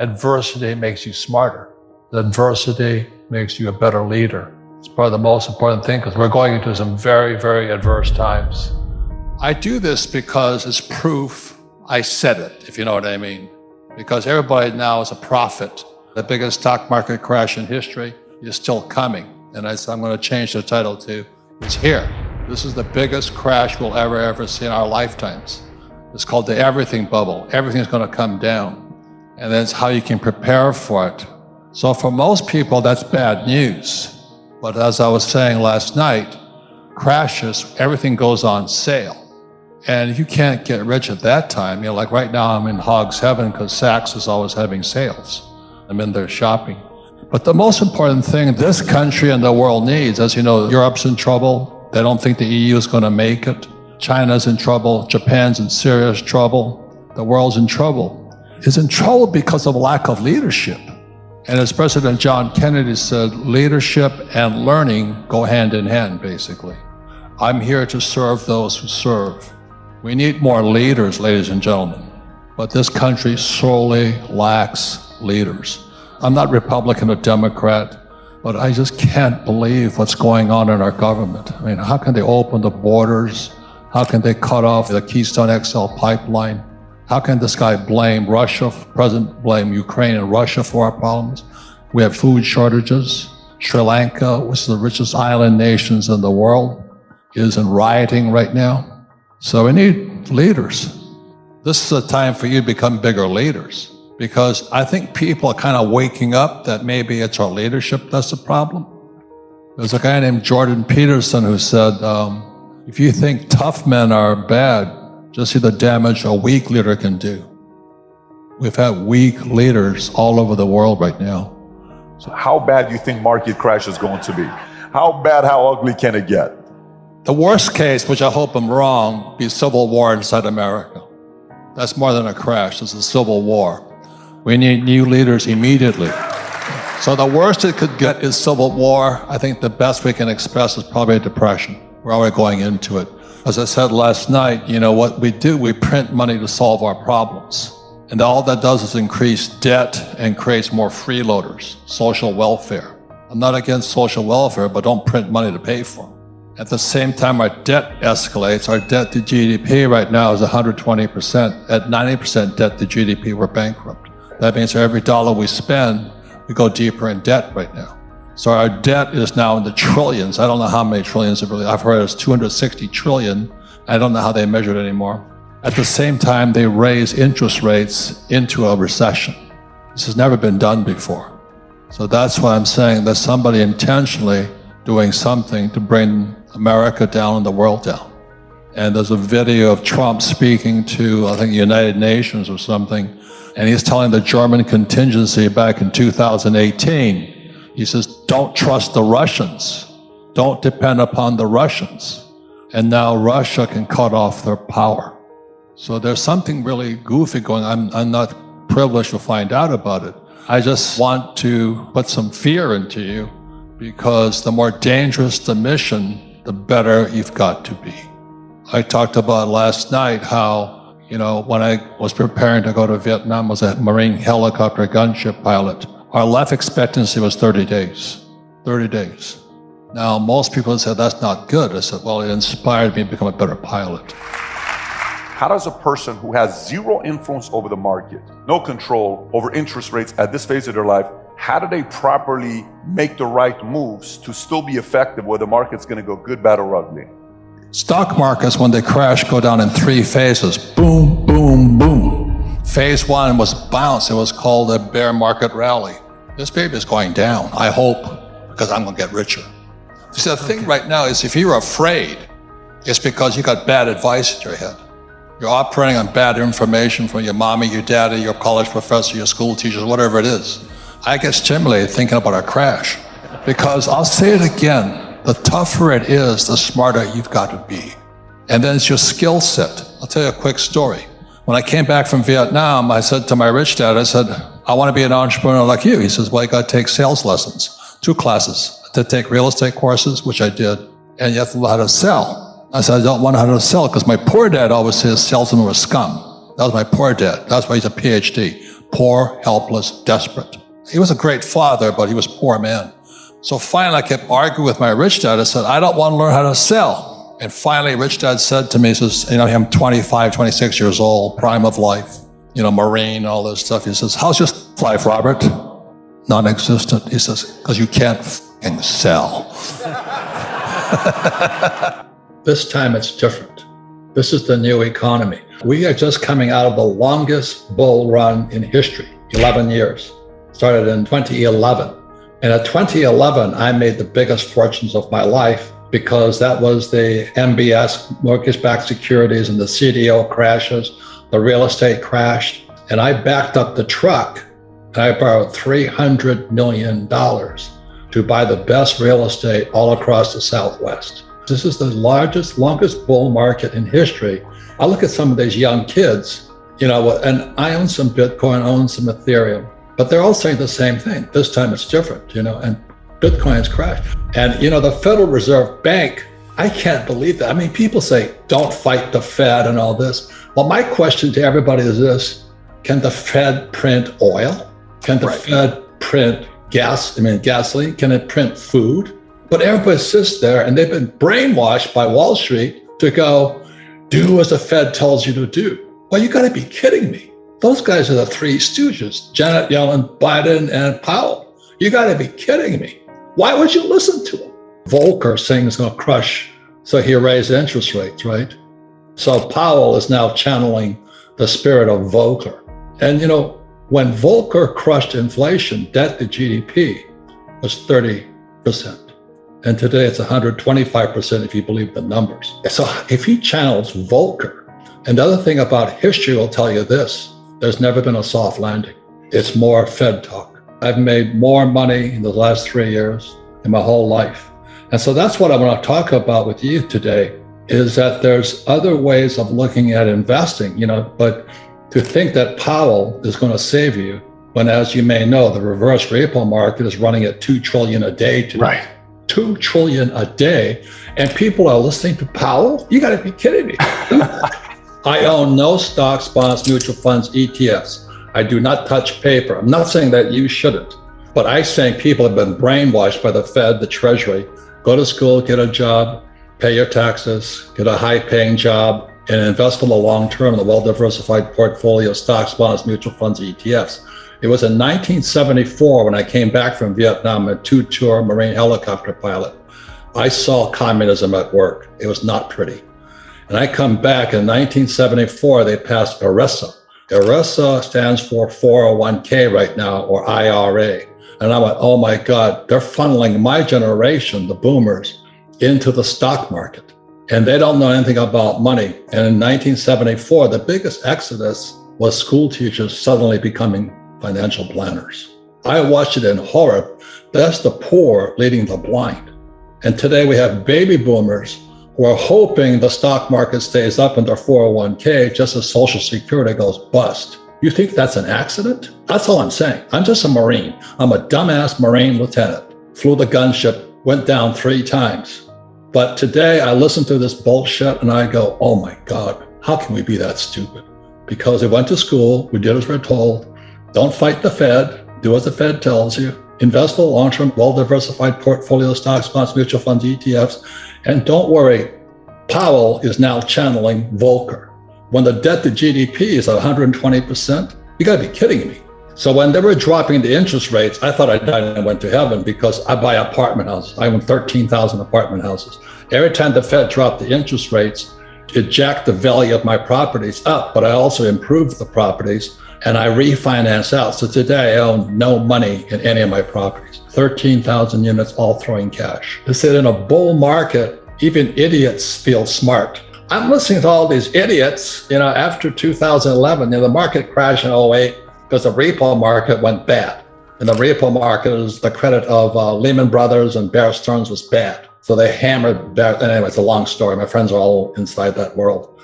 Adversity makes you smarter. Adversity makes you a better leader. It's probably the most important thing because we're going into some very, very adverse times. I do this because it's proof I said it, if you know what I mean. Because everybody now is a prophet. The biggest stock market crash in history is still coming. And I said, I'm going to change the title to, it's here. This is the biggest crash we'll ever see in our lifetimes. It's called the everything bubble. Everything's going to come down. And that's how you can prepare for it. So for most people, that's bad news. But as I was saying last night, crashes, everything goes on sale. And you can't get rich at that time. You know, like right now I'm in hog's heaven because Saks is always having sales. I'm in there shopping. But the most important thing this country and the world needs, as you know, Europe's in trouble. They don't think the EU is going to make it. China's in trouble. Japan's in serious trouble. The world's in trouble. It's in trouble because of lack of leadership. And as President John Kennedy said, leadership and learning go hand in hand, basically. I'm here to serve those who serve. We need more leaders, ladies and gentlemen. But this country sorely lacks leaders. I'm not Republican or Democrat, but I just can't believe what's going on in our government. I mean, how can they open the borders? How can they cut off the Keystone XL pipeline? How can this guy blame Russia, President blame Ukraine and Russia for our problems? We have food shortages. Sri Lanka, which is the richest island nations in the world, is in rioting right now. So we need leaders. This is a time for you to become bigger leaders, because I think people are kind of waking up that maybe it's our leadership that's the problem. There's a guy named Jordan Peterson who said, if you think tough men are bad, just see the damage a weak leader can do. We've had weak leaders all over the world right now. So how bad do you think market crash is going to be? How bad, how ugly can it get? The worst case, which I hope I'm wrong, be civil war inside America. That's more than a crash, it's a civil war. We need new leaders immediately. So the worst it could get is civil war. I think the best we can express is probably a depression. We're already going into it. As I said last night, you know what we do, we print money to solve our problems. And all that does is increase debt and creates more freeloaders, social welfare. I'm not against social welfare, but don't print money to pay for them. At the same time, our debt escalates. Our debt to GDP right now is 120%. At 90% debt to GDP, we're bankrupt. That means for every dollar we spend, we go deeper in debt right now. So our debt is now in the trillions. I don't know how many trillions it really, I've heard it's 260 trillion. I don't know how they measure it anymore. At the same time, they raise interest rates into a recession. This has never been done before. So that's why I'm saying that somebody intentionally doing something to bring America down and the world down. And there's a video of Trump speaking to, I think, United Nations or something, and he's telling the German contingency back in 2018, he says, don't trust the Russians. Don't depend upon the Russians. And now Russia can cut off their power. So there's something really goofy going on. I'm not privileged to find out about it. I just want to put some fear into you, because the more dangerous the mission, the better you've got to be. I talked about last night how, you know, when I was preparing to go to Vietnam, I was a Marine helicopter gunship pilot. Our life expectancy was 30 days. 30 days. Now, most people said, that's not good. I said, well, it inspired me to become a better pilot. How does a person who has zero influence over the market, no control over interest rates at this phase of their life, how do they properly make the right moves to still be effective where the market's going to go good, bad, or ugly? Stock markets, when they crash, go down in 3 phases. Boom, boom, boom. Phase 1 was bounce. It was called a bear market rally. This baby is going down, I hope, because I'm going to get richer. See, the thing right now is if you're afraid, it's because you got bad advice in your head. You're operating on bad information from your mommy, your daddy, your college professor, your school teachers, whatever it is. I get stimulated thinking about a crash, because I'll say it again, the tougher it is, the smarter you've got to be. And then it's your skill set. I'll tell you a quick story. When I came back from Vietnam, I said to my rich dad, I said, I want to be an entrepreneur like you. He says, well, you got to take sales lessons, 2 classes, to take real estate courses, which I did, and you have to learn how to sell. I said, I don't want to know how to sell, because my poor dad always says salesmen were scum. That was my poor dad. That's why he's a PhD. poor, helpless, desperate. He was a great father, but he was a poor man. So finally, I kept arguing with my rich dad. I said, I don't want to learn how to sell. And finally, rich dad said to me, he says, I'm 25, 26 years old, prime of life, Marine, all this stuff. He says, how's your life, Robert? Non-existent. He says, because you can't f***ing sell. This time it's different. This is the new economy. We are just coming out of the longest bull run in history, 11 years. Started in 2011. And at 2011, I made the biggest fortunes of my life because that was the MBS, mortgage-backed securities, and the CDO crashes, the real estate crashed. And I backed up the truck and I borrowed $300 million to buy the best real estate all across the Southwest. This is the longest bull market in history. I look at some of these young kids, and I own some Bitcoin, I own some Ethereum, but they're all saying the same thing. This time it's different, and Bitcoin's crashed. And, the Federal Reserve Bank, I can't believe that. I mean, people say, don't fight the Fed and all this. Well, my question to everybody is this: can the Fed print oil? Can the Fed print gasoline? Can it print food? But everybody sits there and they've been brainwashed by Wall Street to go, do as the Fed tells you to do. Well, you gotta be kidding me. Those guys are the three stooges, Janet Yellen, Biden, and Powell. You gotta be kidding me. Why would you listen to them? Volcker saying it's gonna crush, so he raised interest rates, right? So Powell is now channeling the spirit of Volcker. And when Volcker crushed inflation, debt to GDP was 30%. And today it's 125% if you believe the numbers. So if he channels Volcker, and the other thing about history will tell you this: there's never been a soft landing. It's more Fed talk. I've made more money in the last 3 years in my whole life. And so that's what I want to talk about with you today, is that there's other ways of looking at investing, but to think that Powell is going to save you when, as you may know, the reverse repo market is running at $2 trillion a day today. Right. $2 trillion a day, and people are listening to Powell? You got to be kidding me. I own no stocks, bonds, mutual funds, ETFs. I do not touch paper. I'm not saying that you shouldn't, but I think people have been brainwashed by the Fed, the Treasury. Go to school, get a job, pay your taxes, get a high-paying job, and invest for the long term in a well-diversified portfolio of stocks, bonds, mutual funds, ETFs. It was in 1974 when I came back from Vietnam, a two-tour Marine helicopter pilot. I saw communism at work. It was not pretty. And I come back in 1974, they passed ERISA. ERISA stands for 401k right now, or IRA. And I went, oh my God, they're funneling my generation, the boomers, into the stock market. And they don't know anything about money. And in 1974, the biggest exodus was school teachers suddenly becoming financial planners. I watched it in horror. That's the poor leading the blind. And today we have baby boomers who are hoping the stock market stays up in their 401k just as Social Security goes bust. You think that's an accident? That's all I'm saying. I'm just a Marine. I'm a dumbass Marine lieutenant. Flew the gunship, went down 3 times. But today I listen to this bullshit and I go, oh my God, how can we be that stupid? Because we went to school, we did as we're told. Don't fight the Fed, do as the Fed tells you, invest for long-term, well-diversified portfolio stocks, bonds, mutual funds, ETFs, and don't worry, Powell is now channeling Volcker. When the debt to GDP is 120%, you gotta be kidding me. So when they were dropping the interest rates, I thought I died and went to heaven because I buy apartment houses. I own 13,000 apartment houses. Every time the Fed dropped the interest rates, it jacked the value of my properties up, but I also improved the properties and I refinance out. So today I own no money in any of my properties. 13,000 units, all throwing cash. They said in a bull market, even idiots feel smart. I'm listening to all these idiots, after 2011, the market crashed in 08 because the repo market went bad. And the repo market is the credit of Lehman Brothers and Bear Stearns was bad. So they hammered Bear, anyway, it's a long story. My friends are all inside that world.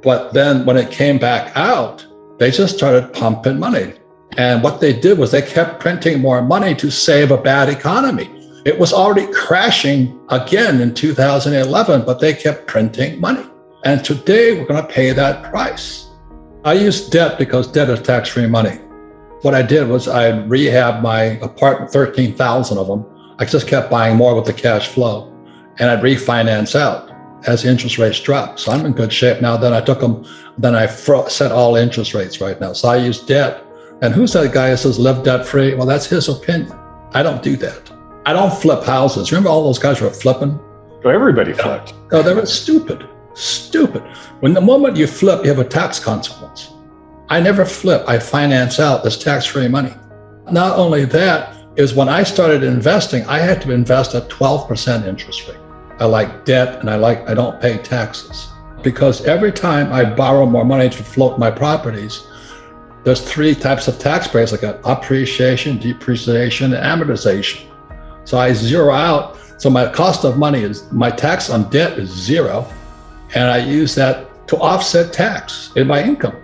But then when it came back out, they just started pumping money. And what they did was they kept printing more money to save a bad economy. It was already crashing again in 2011, but they kept printing money. And today we're going to pay that price. I use debt because debt is tax-free money. What I did was I rehabbed my apartment, 13,000 of them. I just kept buying more with the cash flow, and I'd refinance out as interest rates dropped. So I'm in good shape now. Then I set all interest rates right now. So I use debt. And who's that guy who says live debt free? Well, that's his opinion. I don't do that. I don't flip houses. Remember all those guys who were flipping? So everybody flipped. No, they were stupid. When the moment you flip, you have a tax consequence. I never flip. I finance out this tax-free money. Not only that, is when I started investing, I had to invest at 12% interest rate. I like debt and I don't pay taxes. Because every time I borrow more money to float my properties, there's 3 types of tax breaks. I got appreciation, depreciation, and amortization. So I zero out. So my cost of money my tax on debt is 0. And I use that to offset tax in my income.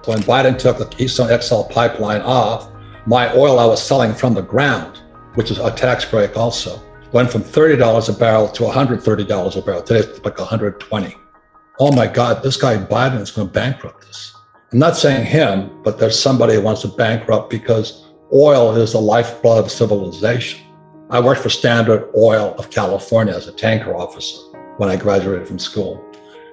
When Biden took the Keystone XL pipeline off, my oil I was selling from the ground, which is a tax break also, went from $30 a barrel to $130 a barrel. Today it's like $120. Oh my God, this guy Biden is going to bankrupt us. I'm not saying him, but there's somebody who wants to bankrupt because oil is the lifeblood of civilization. I worked for Standard Oil of California as a tanker officer when I graduated from school.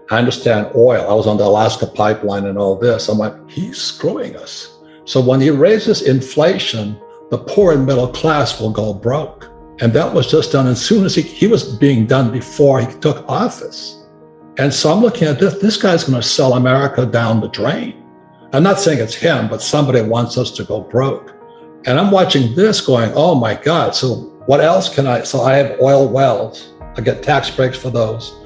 I understand oil. I was on the Alaska pipeline and all this. I'm like, he's screwing us. So when he raises inflation, the poor and middle class will go broke. And that was just done as soon as he was being done before he took office. And so I'm looking at this guy's going to sell America down the drain. I'm not saying it's him, but somebody wants us to go broke. And I'm watching this going, oh my God. So what else can so I have oil wells. I get tax breaks for those.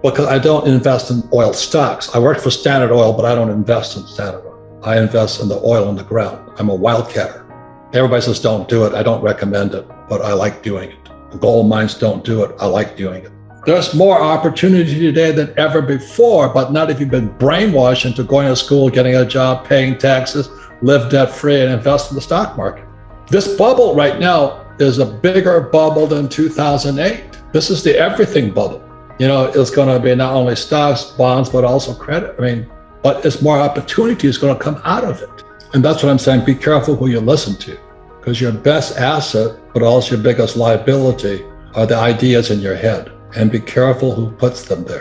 Because I don't invest in oil stocks. I work for Standard Oil, but I don't invest in Standard Oil. I invest in the oil in the ground. I'm a wildcatter. Everybody says don't do it. I don't recommend it, but I like doing it. The gold mines don't do it. I like doing it. There's more opportunity today than ever before, but not if you've been brainwashed into going to school, getting a job, paying taxes, live debt-free, and invest in the stock market. This bubble right now is a bigger bubble than 2008. This is the everything bubble. You know, it's going to be not only stocks, bonds, but also credit. But it's more opportunity is going to come out of it. And that's what I'm saying. Be careful who you listen to, because your best asset, but also your biggest liability are the ideas in your head. And be careful who puts them there.